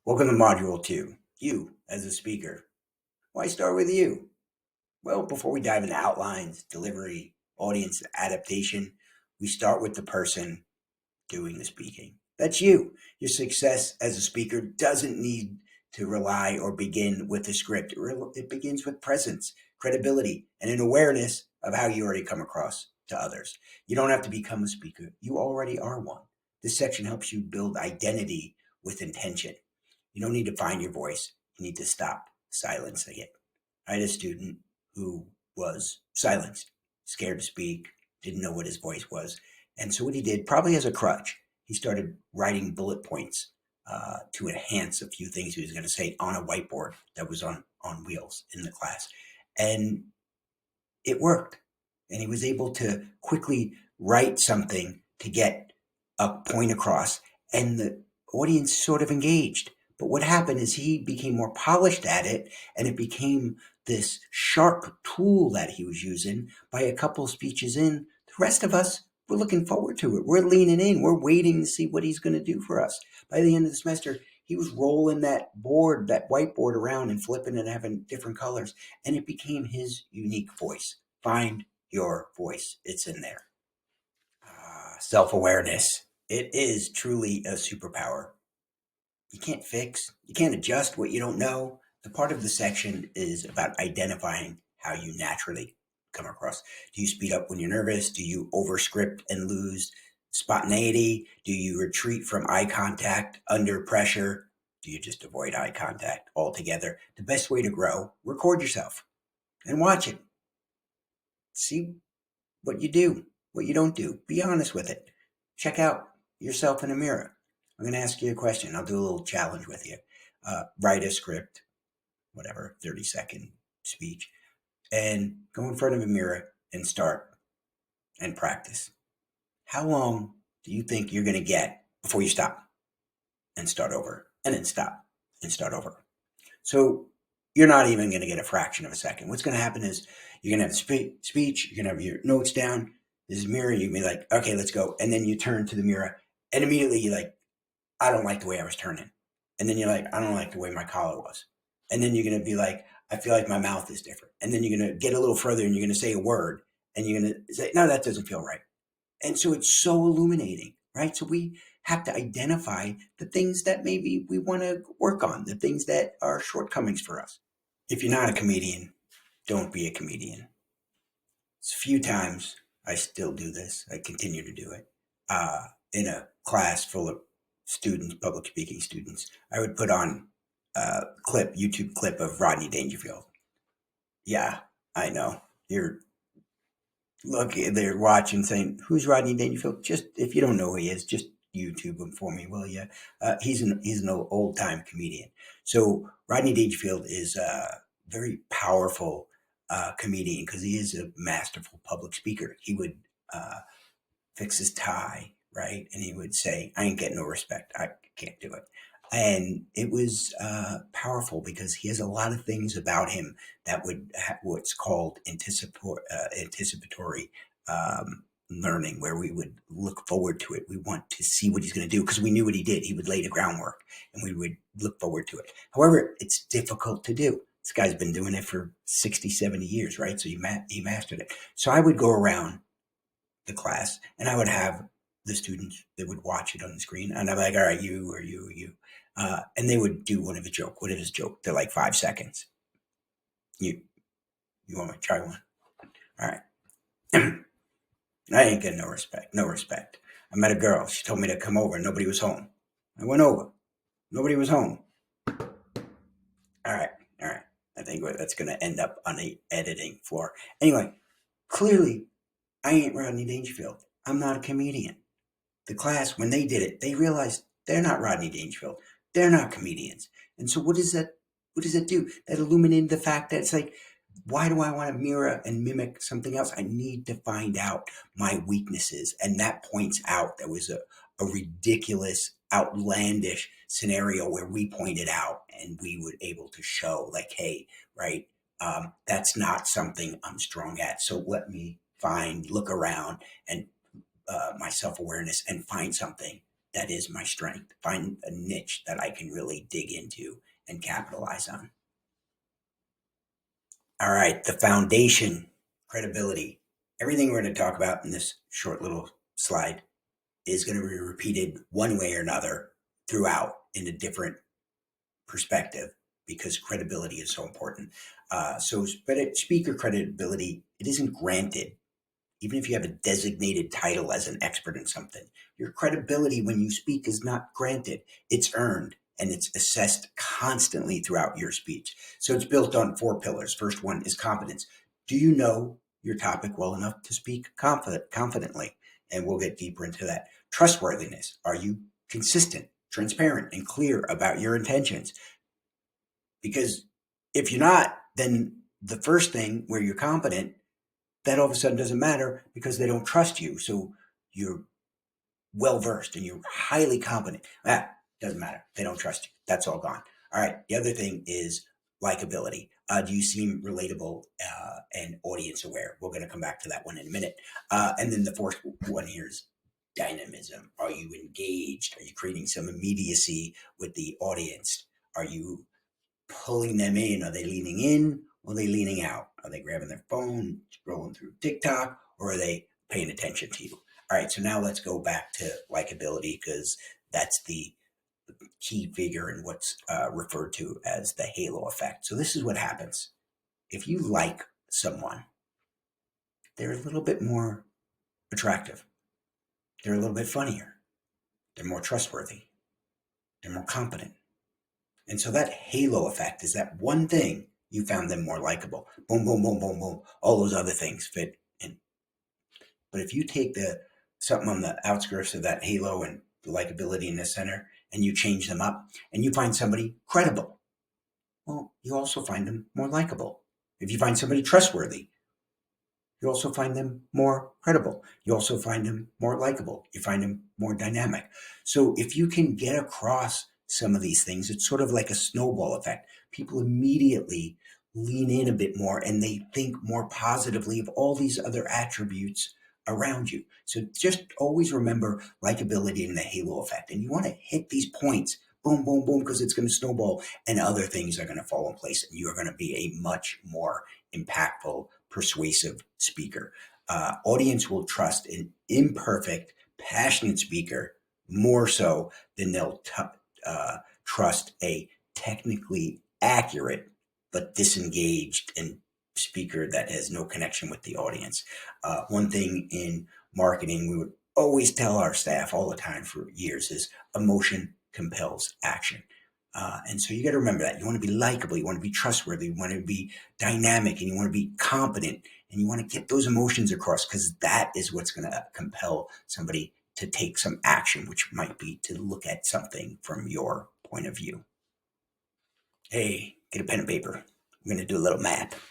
Welcome to Module 2. You as a speaker. Why start with you? Well, before we dive into outlines, delivery, audience adaptation, we start with the person doing the speaking. That's you. Your success as a speaker doesn't need to rely or begin with a script. It begins with presence, credibility, and an awareness of how you already come across to others. You don't have to become a speaker. You already are one. This section helps you build identity with intention. You don't need to find your voice. You need to stop silencing it. I had a student who was silenced, scared to speak, didn't know what his voice was. And so what he did, probably as a crutch, he started writing bullet points to enhance a few things he was going to say on a whiteboard that was on wheels in the class. And it worked. And he was able to quickly write something to get a point across. And the audience sort of engaged. But what happened is he became more polished at it, and it became this sharp tool that he was using by a couple speeches in. The rest of us, we're looking forward to it. We're leaning in. We're waiting to see what he's going to do for us. By the end of the semester, he was rolling that whiteboard around and flipping and having different colors, and it became his unique voice. Find your voice. It's in there. Self-awareness. It is truly a superpower. You can't fix, you can't adjust what you don't know. The part of the section is about identifying how you naturally come across. Do you speed up when you're nervous? Do you overscript and lose spontaneity? Do you retreat from eye contact under pressure? Do you just avoid eye contact altogether? The best way to grow, record yourself and watch it. See what you do, what you don't do. Be honest with it. Check out yourself in a mirror. I'm going to ask you a question. I'll do a little challenge with you. Write a script, whatever, 30-second speech, and go in front of a mirror and start and practice. How long do you think you're going to get before you stop and start over and then stop and start over? So you're not even going to get a fraction of a second. What's going to happen is you're going to have a speech, you're going to have your notes down. This is mirror. You can be like, okay, let's go. And then you turn to the mirror and immediately you're like, I don't like the way I was turning. And then you're like, I don't like the way my collar was. And then you're going to be like, I feel like my mouth is different. And then you're going to get a little further and you're going to say a word and you're going to say, no, that doesn't feel right. And so it's so illuminating, right? So we have to identify the things that maybe we want to work on, the things that are shortcomings for us. If you're not a comedian, don't be a comedian. It's a few times I still do this. I continue to do it. In a class full of students, public speaking students, I would put on a YouTube clip of Rodney Dangerfield. Yeah, I know. They're watching saying, who's Rodney Dangerfield? Just, if you don't know who he is, just YouTube him for me, will you? He's an old time comedian. So Rodney Dangerfield is a very powerful comedian because he is a masterful public speaker. He would fix his tie, right? And he would say, I ain't getting no respect. I can't do it. And it was powerful because he has a lot of things about him that would have what's called anticipatory learning, where we would look forward to it. We want to see what he's going to do because we knew what he did. He would lay the groundwork and we would look forward to it. However, it's difficult to do. This guy's been doing it for 60, 70 years, right? So he mastered it. So I would go around the class and I would have the students that would watch it on the screen. And I'm like, all right, you or you or you. And they would do one of a joke. What is his joke? They're like 5 seconds. You want me to try one? All right. I ain't getting no respect. No respect. I met a girl. She told me to come over. Nobody was home. I went over. Nobody was home. All right. All right. I think that's going to end up on the editing floor. Anyway, clearly, I ain't Rodney Dangerfield. I'm not a comedian. The class, when they did it, they realized they're not Rodney Dangerfield. They're not comedians. And so what does that do? That illuminated the fact that it's like, why do I want to mirror and mimic something else? I need to find out my weaknesses. And that points out there was a ridiculous, outlandish scenario where we pointed out and we were able to show like, hey, right, that's not something I'm strong at. So let me look around and my self-awareness and find something that is my strength. Find a niche that I can really dig into and capitalize on. All right, the foundation, credibility. Everything we're going to talk about in this short little slide is going to be repeated one way or another throughout in a different perspective because credibility is so important. But speaker credibility, it isn't granted. Even if you have a designated title as an expert in something, your credibility when you speak is not granted. It's earned and it's assessed constantly throughout your speech. So it's built on 4 pillars. First one is competence. Do you know your topic well enough to speak confidently? And we'll get deeper into that. Trustworthiness. Are you consistent, transparent, and clear about your intentions? Because if you're not, then the first thing where you're competent, that all of a sudden doesn't matter because they don't trust you. So you're well versed and you're highly competent. Doesn't matter. They don't trust you. That's all gone. All right. The other thing is likability. Do you seem relatable and audience aware? We're going to come back to that one in a minute. And then the fourth one here is dynamism. Are you engaged? Are you creating some immediacy with the audience? Are you pulling them in? Are they leaning in or are they leaning out? Are they grabbing their phone, scrolling through TikTok, or are they paying attention to you? All right, so now let's go back to likability because that's the key figure in what's referred to as the halo effect. So this is what happens. If you like someone, they're a little bit more attractive. They're a little bit funnier. They're more trustworthy. They're more competent. And so that halo effect is that one thing you found them more likable. Boom, boom, boom, boom, boom. All those other things fit in. But if you take something on the outskirts of that halo and the likability in the center and you change them up and you find somebody credible, well, you also find them more likable. If you find somebody trustworthy, you also find them more credible. You also find them more likable. You find them more dynamic. So if you can get across some of these things, it's sort of like a snowball effect. People immediately lean in a bit more and they think more positively of all these other attributes around you. So just always remember likability and the halo effect. And you want to hit these points, boom, boom, boom, because it's going to snowball and other things are going to fall in place and you're going to be a much more impactful, persuasive speaker. Audience will trust an imperfect, passionate speaker more so than they'll trust a technically accurate but disengaged and speaker that has no connection with the audience. One thing in marketing we would always tell our staff all the time for years is emotion compels action. And so you got to remember that. You want to be likable, you want to be trustworthy, you want to be dynamic, and you want to be competent, and you want to get those emotions across because that is what's going to compel somebody to take some action, which might be to look at something from your point of view. Hey, get a pen and paper. We're going to do a little math.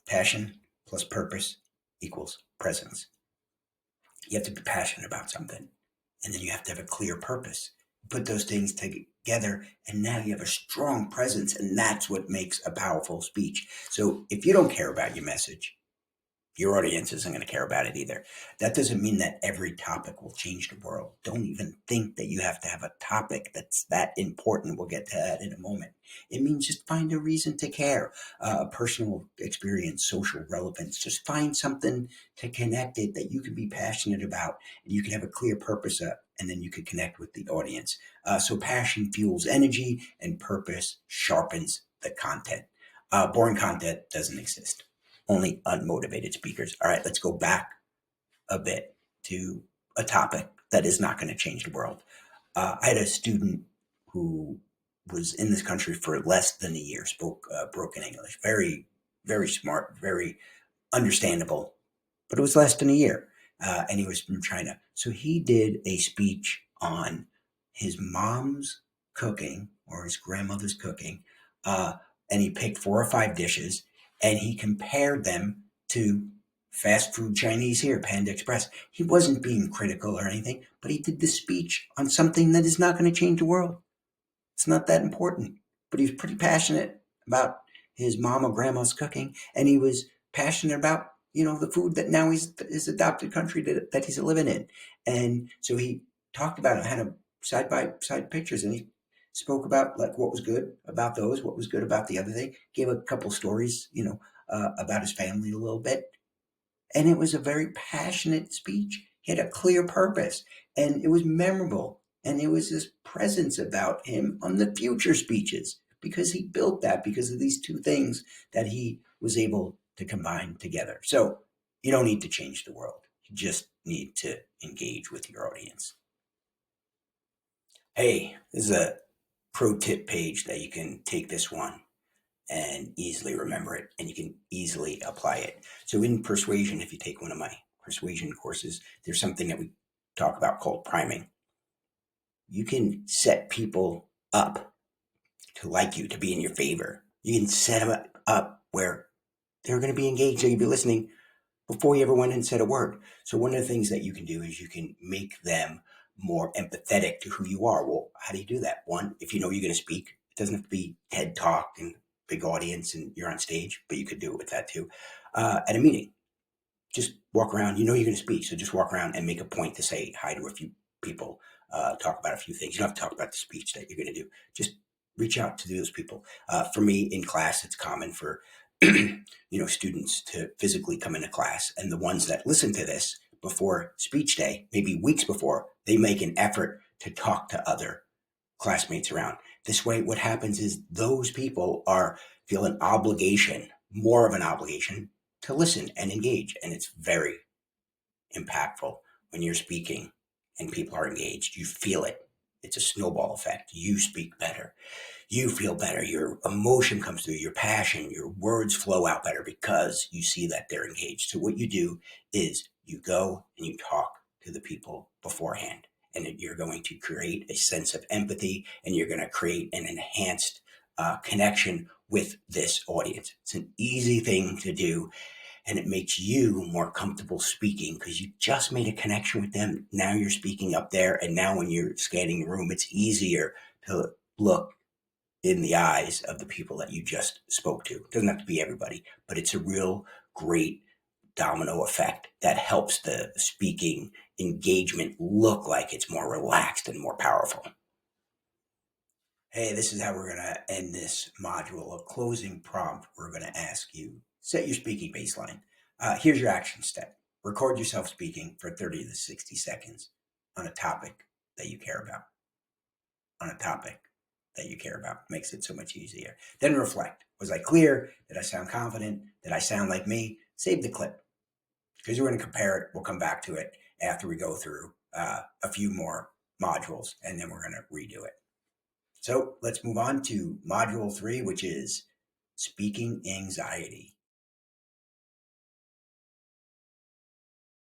Passion plus purpose equals presence. You have to be passionate about something, and then you have to have a clear purpose. Put those things together, and now you have a strong presence, and that's what makes a powerful speech. So if you don't care about your message, your audience isn't going to care about it either. That doesn't mean that every topic will change the world. Don't even think that you have to have a topic that's that important. We'll get to that in a moment. It means just find a reason to care, personal experience, social relevance. Just find something to connect it that you can be passionate about and you can have a clear purpose and then you can connect with the audience. So passion fuels energy and purpose sharpens the content. Boring content doesn't exist. Only unmotivated speakers. All right, let's go back a bit to a topic that is not going to change the world. I had a student who was in this country for less than a year, spoke broken English, very, very smart, very understandable, but it was less than a year. And he was from China. So he did a speech on his mom's cooking or his grandmother's cooking. And he picked 4 or 5 dishes and he compared them to fast food Chinese here, Panda Express. He wasn't being critical or anything, but he did the speech on something that is not going to change the world. It's not that important, but he was pretty passionate about his mom or grandma's cooking, and he was passionate about the food that now he's his adopted country that he's living in, and so he talked about it, had a side by side pictures, and he spoke about like what was good about those, what was good about the other thing. Gave a couple stories, about his family a little bit, and it was a very passionate speech. He had a clear purpose, and it was memorable. And there was this presence about him on the future speeches because he built that because of these two things that he was able to combine together. So you don't need to change the world. You just need to engage with your audience. Hey, this is a pro tip page that you can take this one and easily remember it, and you can easily apply it. So in persuasion, if you take one of my persuasion courses, there's something that we talk about called priming. You can set people up to like you, to be in your favor. You can set them up where they're going to be engaged, they're going to be listening before you ever went and said a word. So one of the things that you can do is you can make them more empathetic to who you are. Well, how do you do that? One, if you know you're going to speak, it doesn't have to be TED Talk and big audience and you're on stage, but you could do it with that too. At a meeting, just walk around. You know you're going to speak, so just walk around and make a point to say hi to a few people. Talk about a few things. You don't have to talk about the speech that you're going to do. Just reach out to those people. For me, in class, it's common for students to physically come into class, and the ones that listen to this before speech day, maybe weeks before, they make an effort to talk to other classmates around. This way, what happens is those people feel an obligation, more of an obligation, to listen and engage, and it's very impactful when you're speaking and people are engaged. You feel it. It's a snowball effect. You speak better. You feel better. Your emotion comes through, your passion, your words flow out better because you see that they're engaged. So what you do is you go and you talk to the people beforehand, and you're going to create a sense of empathy, and you're going to create an enhanced connection with this audience. It's an easy thing to do, and it makes you more comfortable speaking because you just made a connection with them. Now you're speaking up there, and now when you're scanning the room, it's easier to look in the eyes of the people that you just spoke to. It doesn't have to be everybody, but it's a real great domino effect that helps the speaking engagement look like it's more relaxed and more powerful. Hey, this is how we're going to end this module. A closing prompt. We're going to ask you, set your speaking baseline. Here's your action step. Record yourself speaking for 30 to 60 seconds on a topic that you care about. On a topic that you care about. Makes it so much easier. Then reflect. Was I clear? Did I sound confident? Did I sound like me? Save the clip because we're going to compare it. We'll come back to it after we go through a few more modules, and then we're going to redo it. So let's move on to module 3, which is speaking anxiety.